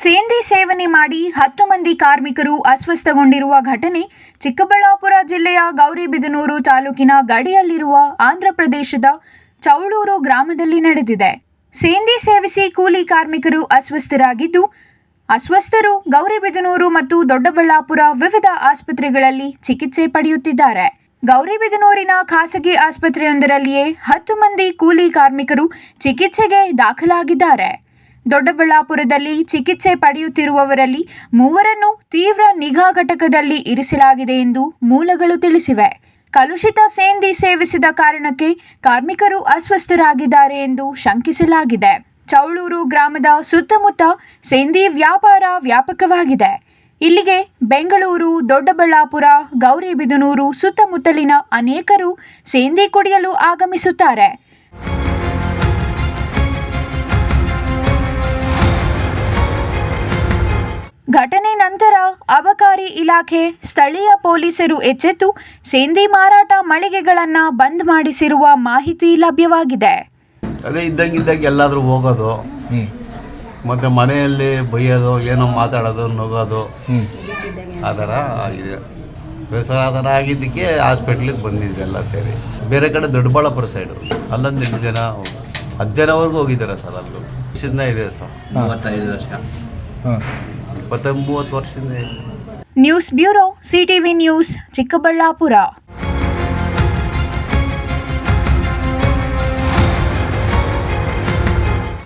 ಸೇಂದಿ ಸೇವನೆ ಮಾಡಿ 10 ಮಂದಿ ಕಾರ್ಮಿಕರು ಅಸ್ವಸ್ಥಗೊಂಡಿರುವ ಘಟನೆ ಚಿಕ್ಕಬಳ್ಳಾಪುರ ಜಿಲ್ಲೆಯ ಗೌರಿಬಿದನೂರು ತಾಲೂಕಿನ ಗಡಿಯಲ್ಲಿರುವ ಆಂಧ್ರಪ್ರದೇಶದ ಚೌಳೂರು ಗ್ರಾಮದಲ್ಲಿ ನಡೆದಿದೆ. ಸೇಂದಿ ಸೇವಿಸಿ ಕೂಲಿ ಕಾರ್ಮಿಕರು ಅಸ್ವಸ್ಥರು ಗೌರಿಬಿದನೂರು ಮತ್ತು ದೊಡ್ಡಬಳ್ಳಾಪುರ ವಿವಿಧ ಆಸ್ಪತ್ರೆಗಳಲ್ಲಿ ಚಿಕಿತ್ಸೆ ಪಡೆಯುತ್ತಿದ್ದಾರೆ. ಗೌರಿಬಿದನೂರಿನ ಖಾಸಗಿ ಆಸ್ಪತ್ರೆಯೊಂದರಲ್ಲಿಯೇ 10 ಮಂದಿ ಕೂಲಿ ಕಾರ್ಮಿಕರು ಚಿಕಿತ್ಸೆಗೆ ದಾಖಲಾಗಿದ್ದಾರೆ. ದೊಡ್ಡಬಳ್ಳಾಪುರದಲ್ಲಿ ಚಿಕಿತ್ಸೆ ಪಡೆಯುತ್ತಿರುವವರಲ್ಲಿ 3ರನ್ನು ತೀವ್ರ ನಿಗಾ ಘಟಕದಲ್ಲಿ ಇರಿಸಲಾಗಿದೆ ಎಂದು ಮೂಲಗಳು ತಿಳಿಸಿವೆ. ಕಲುಷಿತ ಸೇಂದಿ ಸೇವಿಸಿದ ಕಾರಣಕ್ಕೆ ಕಾರ್ಮಿಕರು ಅಸ್ವಸ್ಥರಾಗಿದ್ದಾರೆ ಎಂದು ಶಂಕಿಸಲಾಗಿದೆ. ಚೌಳೂರು ಗ್ರಾಮದ ಸುತ್ತಮುತ್ತ ಸೇಂದಿ ವ್ಯಾಪಾರ ವ್ಯಾಪಕವಾಗಿದೆ. ಇಲ್ಲಿಗೆ ಬೆಂಗಳೂರು, ದೊಡ್ಡಬಳ್ಳಾಪುರ, ಗೌರಿಬಿದನೂರು ಸುತ್ತಮುತ್ತಲಿನ ಅನೇಕರು ಸೇಂದಿ ಕುಡಿಯಲು ಆಗಮಿಸುತ್ತಾರೆ. ಘಟನೆ ನಂತರ ಅಬಕಾರಿ ಇಲಾಖೆ, ಸ್ಥಳೀಯ ಪೊಲೀಸರು ಎಚ್ಚೆತ್ತು ಸೇಂದಿ ಮಾರಾಟ ಮಳಿಗೆಗಳನ್ನು ಬಂದ್ ಮಾಡಿಸಿರುವ ಮಾಹಿತಿ ಲಭ್ಯವಾಗಿದೆ. ಅದೇ ಇದ್ದಂಗೆ ಎಲ್ಲಾದರೂ ಹೋಗೋದು, ಮತ್ತು ಮನೆಯಲ್ಲಿ ಬೈಯೋದು, ಏನೋ ಮಾತಾಡೋದು, ನಗೋದು, ಆ ಥರ ಆಗಿದೆ. ಬೇಸರ ಆ ಥರ ಆಗಿದ್ದಕ್ಕೆ ಹಾಸ್ಪಿಟ್ಲಿಗೆ ಬಂದಿದ್ವಿ ಎಲ್ಲ ಸೇರಿ. ಬೇರೆ ಕಡೆ ದೊಡ್ಡಬಳ್ಳಾಪುರ ಸೈಡು ಅಲ್ಲೊಂದು 8 ಜನ 10 ಜನವರೆಗೂ ಹೋಗಿದ್ದಾರೆ ಸರ್. ಅಲ್ಲೂ ವರ್ಷದಿಂದ ಇದೆ ಸರ್. 35 ವರ್ಷ 20-30 ವರ್ಷದಿಂದ. News bureau, CTV news, Chikkaballapur.